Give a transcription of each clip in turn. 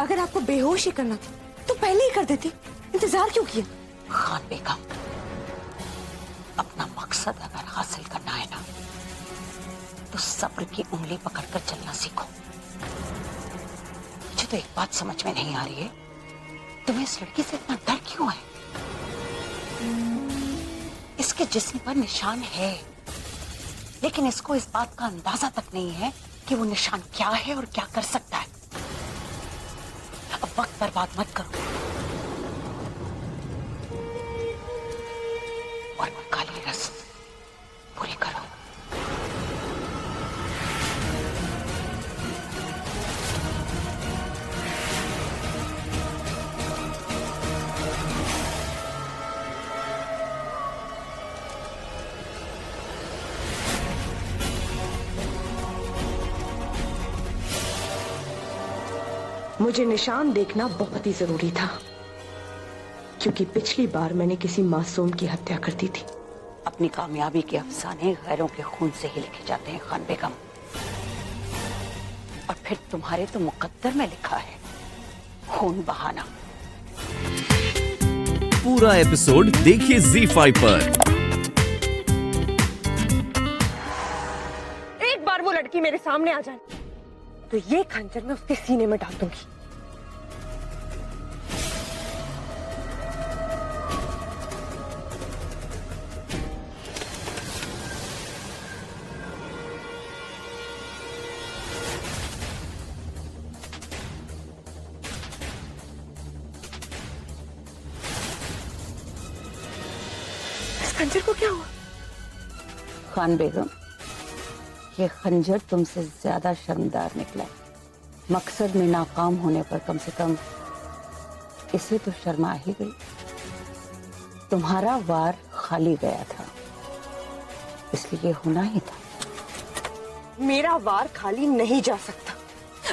अगर आपको बेहोश ही करना था तो पहले ही कर देती, इंतजार क्यों किया? खान बेगम, अपना मकसद अगर हासिल करना है ना तो सब्र की उंगली पकड़कर चलना सीखो। मुझे तो एक बात समझ में नहीं आ रही है, तुम्हें इस लड़की से इतना डर क्यों है? इसके जिस्म पर निशान है, लेकिन इसको इस बात का अंदाजा तक नहीं है कि वो निशान क्या है और क्या कर सकता है। अब वक्त बर्बाद मत करो और वो काली रस्म पूरी करो। मुझे निशान देखना बहुत ही जरूरी था, क्योंकि पिछली बार मैंने किसी मासूम की हत्या कर दी थी। अपनी कामयाबी के अफसाने गैरों के खून से ही लिखे जाते हैं खान बेगम, और फिर तुम्हारे तो मुकद्दर में लिखा है खून बहाना। पूरा एपिसोड देखिए ZEE5 पर। एक बार वो लड़की मेरे सामने आ जाए तो ये खंजर मैं उसके सीने में डाल दूंगी। इस खंजर को क्या हुआ? खान बेगम, ये खंजर तुमसे ज्यादा शर्मदार निकला। मकसद में नाकाम होने पर कम से कम इसे तो शर्मा ही गई। तुम्हारा वार खाली गया था, इसलिए होना ही था। मेरा वार खाली नहीं जा सकता।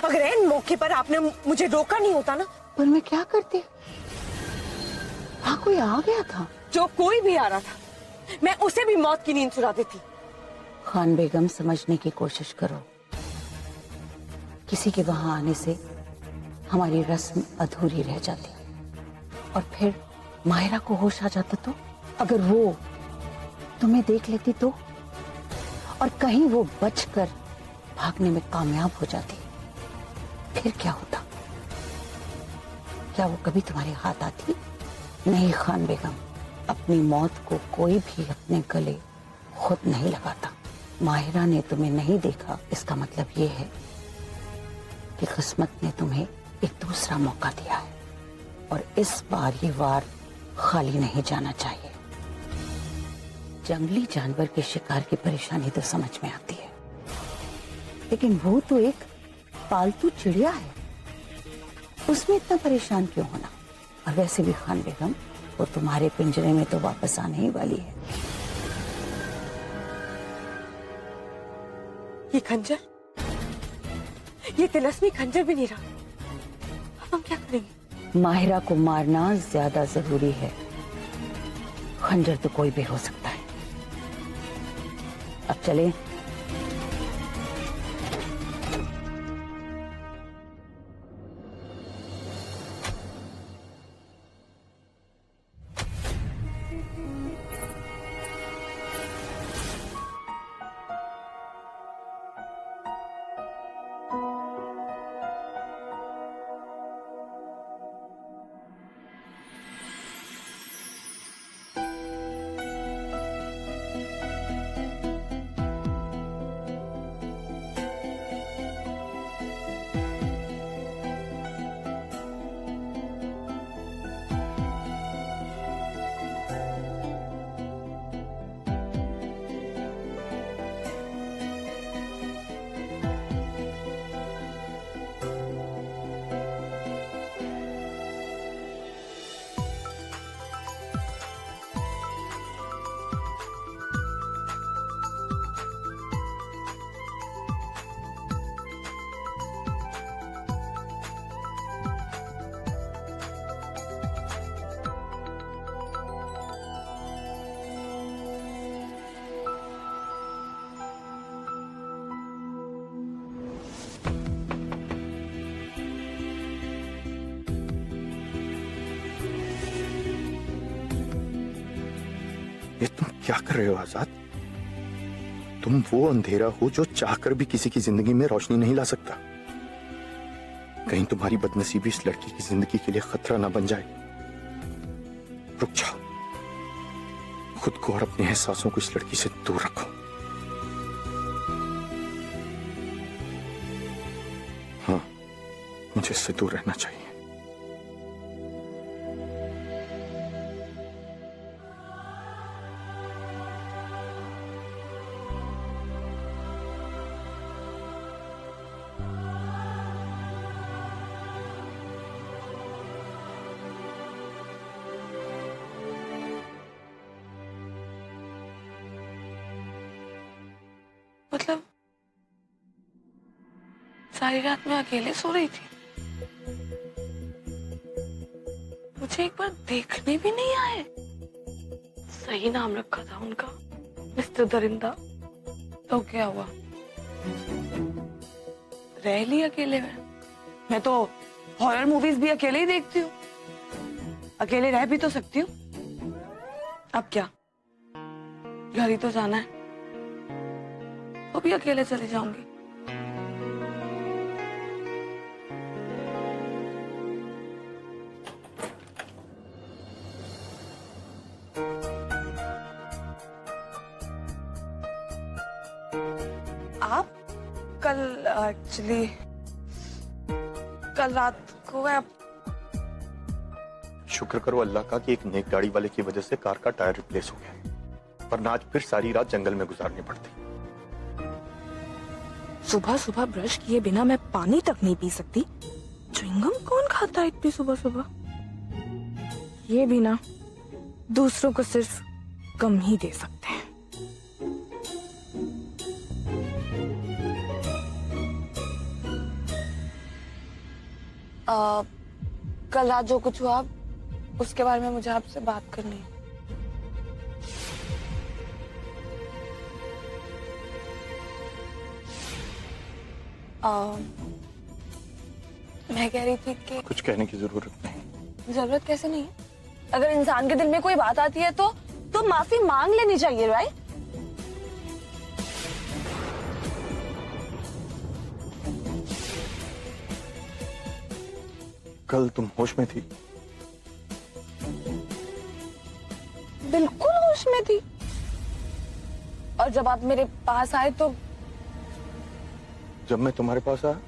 अगर ऐन मौके पर आपने मुझे रोका नहीं होता ना। पर मैं क्या करती? वहां कोई आ गया था। जो कोई भी आ रहा था, मैं उसे भी मौत की नींद सुला देती। खान बेगम, समझने की कोशिश करो। किसी के वहां आने से हमारी रस्म अधूरी रह जाती, और फिर माहिरा को होश आ जाता तो? अगर वो तुम्हें देख लेती तो? और कहीं वो बचकर भागने में कामयाब हो जाती, फिर क्या होता? क्या वो कभी तुम्हारे हाथ आती? नहीं खान बेगम, अपनी मौत को कोई भी अपने गले खुद नहीं लगाता। माहिरा ने तुम्हें नहीं देखा, इसका मतलब ये है कि किस्मत ने तुम्हें एक दूसरा मौका दिया है, और इस बार ये वार खाली नहीं जाना चाहिए। जंगली जानवर के शिकार की परेशानी तो समझ में आती है, लेकिन वो तो एक पालतू चिड़िया है, उसमें इतना परेशान क्यों होना? और वैसे भी खान बेगम, वो तुम्हारे पिंजरे में तो वापस आने ही वाली है। ये खंजर, ये तिलस्मी खंजर भी नहीं रहा। अब हम क्या करेंगे? माहिरा को मारना ज्यादा जरूरी है। खंजर तो कोई भी हो सकता है। अब चलें? ये तुम क्या कर रहे हो आजाद? तुम वो अंधेरा हो जो चाहकर भी किसी की जिंदगी में रोशनी नहीं ला सकता। कहीं तुम्हारी बदनसीबी इस लड़की की जिंदगी के लिए खतरा ना बन जाए। रुक जाओ, खुद को और अपने एहसासों को इस लड़की से दूर रखो। हाँ, मुझे इससे दूर रहना चाहिए। मतलब सारी रात मैं अकेले सो रही थी, मुझे एक बार देखने भी नहीं आए। सही नाम रखा था उनका, मिस्टर दरिंदा। तो क्या हुआ, रह ली अकेले में। मैं तो हॉरर मूवीज भी अकेले ही देखती हूँ, अकेले रह भी तो सकती हूँ। अब क्या, घर ही तो जाना है, वो भी अकेले चली जाऊंगी। आप कल रात को आप शुक्र करो अल्लाह का कि एक नेक गाड़ी वाले की वजह से कार का टायर रिप्लेस हो गया, वरना आज फिर सारी रात जंगल में गुजारनी पड़ती। सुबह सुबह ब्रश किए बिना मैं पानी तक नहीं पी सकती। च्युइंगम कौन खाता है इतनी सुबह सुबह? ये भी ना दूसरों को सिर्फ कम ही दे सकते हैं। कल रात जो कुछ हुआ उसके बारे में मुझे आपसे बात करनी है। मैं कह रही थी कि कुछ कहने की जरूरत नहीं। जरूरत कैसे नहीं है? अगर इंसान के दिल में कोई बात आती है तो माफी मांग लेनी चाहिए, राइट? कल तुम होश में थी? बिल्कुल होश में थी। और जब आप मेरे पास आए तो जब मैं तुम्हारे पास आया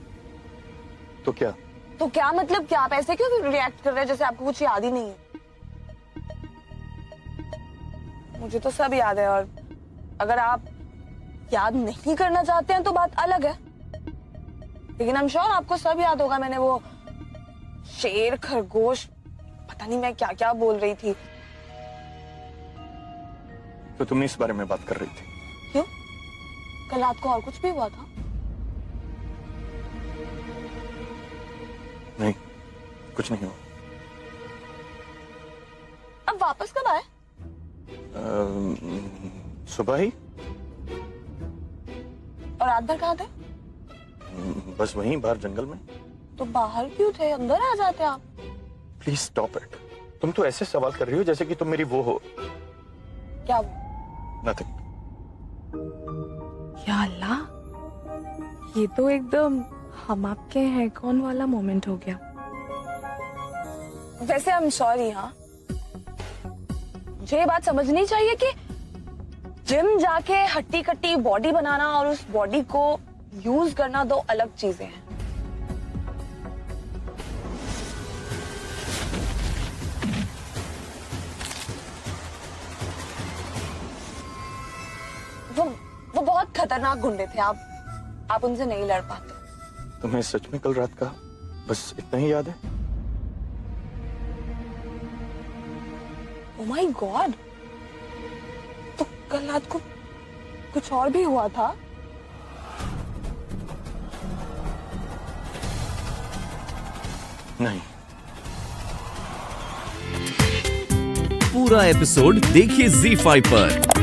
तो क्या? तो क्या मतलब क्या? आप ऐसे क्यों रिएक्ट कर रहे हैं जैसे आपको कुछ याद ही नहीं है? मुझे तो सब याद है, और अगर आप याद नहीं करना चाहते हैं तो बात अलग है, लेकिन आई एम श्योर आपको सब याद होगा। मैंने वो शेर, खरगोश, पता नहीं मैं क्या क्या बोल रही थी। तो तुमने इस बारे में बात कर रही थी? क्यों? कल रात को और कुछ भी हुआ था? नहीं, कुछ नहीं हुआ। अब वापस कब आए? सुबह ही। और रात भर कहाँ थे? बस वहीं बाहर जंगल में। तो बाहर क्यों थे? अंदर आ जाते आप। Please stop it. तुम तो ऐसे सवाल कर रही हो जैसे कि तुम मेरी वो हो। क्या? नथिंग। या अल्लाह, ये तो एकदम हम आपके हैं कौन वाला मोमेंट हो गया। वैसे आई एम सॉरी। हाँ, मुझे ये बात समझनी चाहिए कि जिम जाके हट्टी कट्टी बॉडी बनाना और उस बॉडी को यूज करना दो अलग चीजें हैं। वो बहुत खतरनाक गुंडे थे। आप उनसे नहीं लड़ पाते। तुम्हें सच में कल रात का बस इतना ही याद है? ओह माय गॉड, तो कल रात को कुछ और भी हुआ था? नहीं। पूरा एपिसोड देखिए ZEE5 पर।